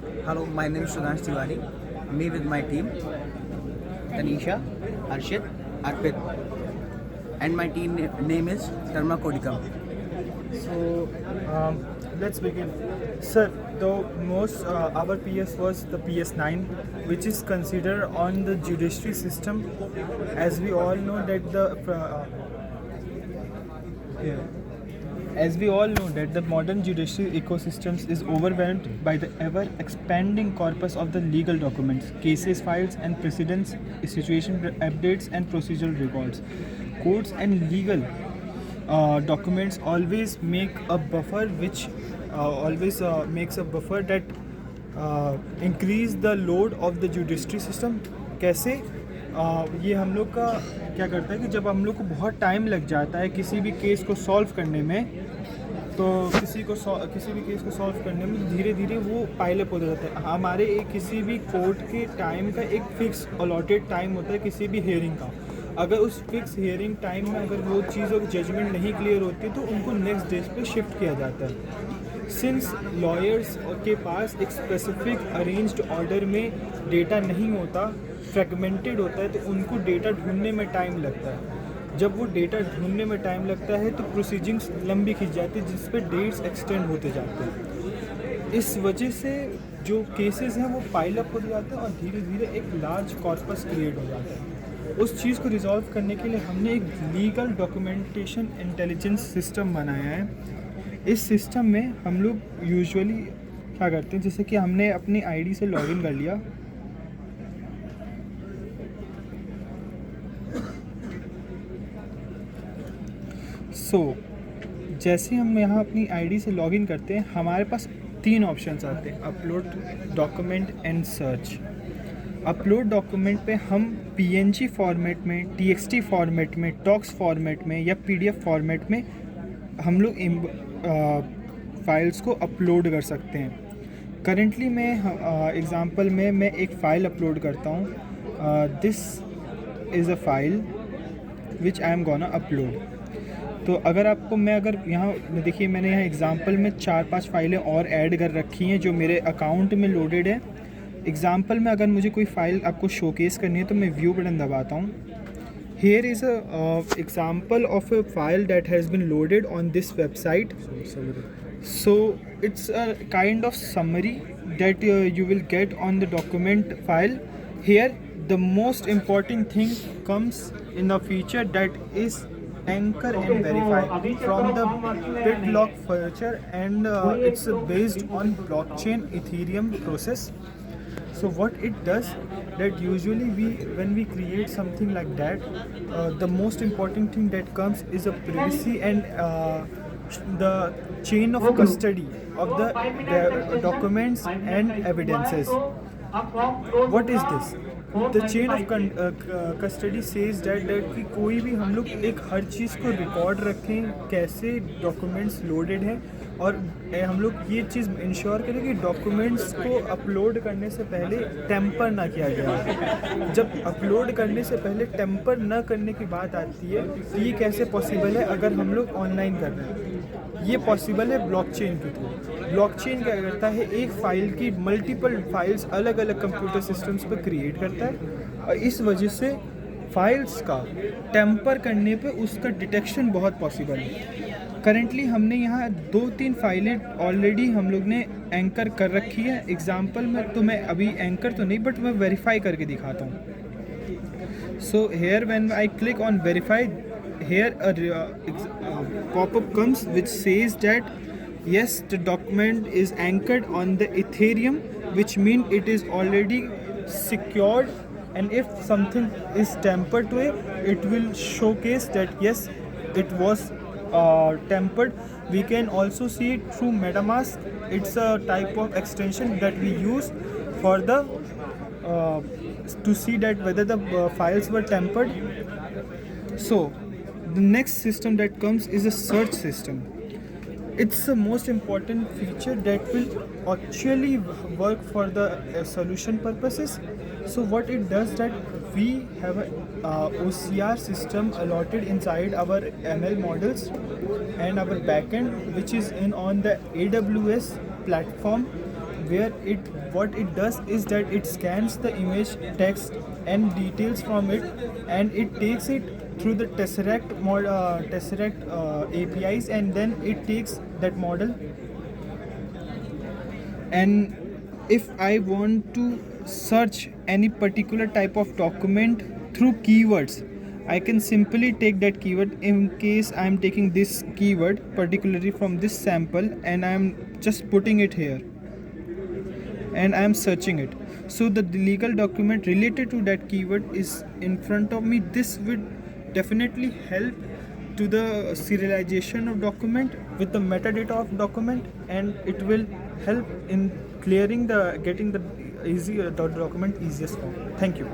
Hello, my name is Sudhanshu Tiwari. Me with my team, Tanisha, Arshit, Arpit, and my team name is Dharma Kodikam. So let's begin. Sir, the most our PS was the PS9, which is considered on the judiciary system. As we all know that the modern judicial ecosystems is overwhelmed by the ever expanding corpus of the legal documents, cases, files, and precedents, situation updates, and procedural records. Courts and legal documents always make a buffer which always makes a buffer that increase the load of the judiciary system. कैसे ये हम लोग का क्या करता है कि जब हम लोग को बहुत टाइम लग जाता है किसी भी केस को सॉल्व करने में, तो किसी भी केस को सॉल्व करने में धीरे धीरे वो पाइलअप होता जाता है. हमारे किसी भी कोर्ट के टाइम का एक फिक्स अलॉटेड टाइम होता है किसी भी हेयरिंग का. अगर उस फिक्स हियरिंग टाइम में अगर वो चीज़ और जजमेंट नहीं क्लियर होती तो उनको नेक्स्ट डेज पे शिफ्ट किया जाता है. सिंस लॉयर्स के पास एक स्पेसिफिक अरेंज्ड ऑर्डर में डेटा नहीं होता, फ्रेगमेंटेड होता है, तो उनको डेटा ढूंढने में टाइम लगता है. जब वो डेटा ढूंढने में टाइम लगता है तो प्रोसीजिंग्स लंबी खिंच जाती है जिस पे डेट्स एक्सटेंड होते जाते हैं. इस वजह से जो केसेस हैं वो पाइल अप होते जाते हैं और धीरे धीरे एक लार्ज कॉर्पस क्रिएट हो जाता है. उस चीज़ को रिजॉल्व करने के लिए हमने एक लीगल डॉक्यूमेंटेशन इंटेलिजेंस सिस्टम बनाया है. इस सिस्टम में हम लोग यूजुअली क्या करते हैं, जैसे कि हमने अपनी आईडी से लॉगिन कर लिया. जैसे हम यहाँ अपनी आईडी से लॉगिन करते हैं हमारे पास 3 ऑप्शंस आते हैं: upload, document and search. Upload document पे हम PNG फॉर्मेट में, TXT फॉर्मेट में, टॉक्स फॉर्मेट में या PDF फॉर्मेट में हम लोग फाइल्स को अपलोड कर सकते हैं. करेंटली मैं एग्ज़ाम्पल में मैं एक फ़ाइल अपलोड करता हूँ. This is a file which I am gonna upload. तो अगर यहाँ देखिए मैंने यहाँ एग्ज़ाम्पल में 4-5 फाइलें और ऐड कर रखी हैं जो मेरे अकाउंट में लोडेड है. एग्ज़ाम्पल में अगर मुझे कोई फ़ाइल आपको शोकेस करनी है तो मैं व्यू बटन दबाता हूँ. Here is a example of a file that has been loaded on this website. So it's a kind of summary that you will get on the document file. Here the most important thing comes in a feature that is anchor and verify from the Bitlock feature, and it's based on blockchain Ethereum process. So what it does, that usually when we create something like that, the most important thing that comes is a privacy and the chain of custody of the documents and evidences. What is this? The chain of custody says that कि कोई भी हम लोग एक हर चीज़ को record रखें, कैसे documents loaded हैं, और हम लोग ये चीज़ इंश्योर करें कि डॉक्यूमेंट्स को अपलोड करने से पहले टेम्पर ना किया जाए. जब अपलोड करने से पहले टेम्पर ना करने की बात आती है तो ये कैसे पॉसिबल है अगर हम लोग ऑनलाइन कर रहे हैं. ये पॉसिबल है ब्लॉकचेन के थ्रू. ब्लॉकचेन क्या करता है, एक फ़ाइल की मल्टीपल फाइल्स अलग अलग कंप्यूटर सिस्टम्स पर क्रिएट करता है, और इस वजह से फाइल्स का टेम्पर करने पे उसका डिटेक्शन बहुत पॉसिबल है. करेंटली हमने यहाँ 2-3 फाइलें ऑलरेडी हम लोग ने एंकर कर रखी है. एग्जांपल में तो मैं अभी एंकर तो नहीं, बट मैं वेरीफाई करके दिखाता हूँ. So here when I click on verify, here a pop-up comes which says that yes, the document is anchored on the Ethereum, which means it is already secured, and if something is tampered to it, it will showcase that yes, it was tampered. We can also see it through MetaMask. It's a type of extension that we use for the to see that whether the files were tampered. So the next system that comes is a search system. It's the most important feature that will actually work for the solution purposes. So what it does, that we have a OCR system allotted inside our ML models and our backend, which is in on the AWS platform, where what it does is that it scans the image, text and details from it, and it takes it through the Tesseract APIs, and then it takes that model. And if I want to search any particular type of document through keywords, I can simply take that keyword. In case I am taking this keyword particularly from this sample, and I am just putting it here and I am searching it, so the legal document related to that keyword is in front of me. This would definitely help to the serialization of document with the metadata of document, and it will help in clearing the getting the document easiest form. Thank you.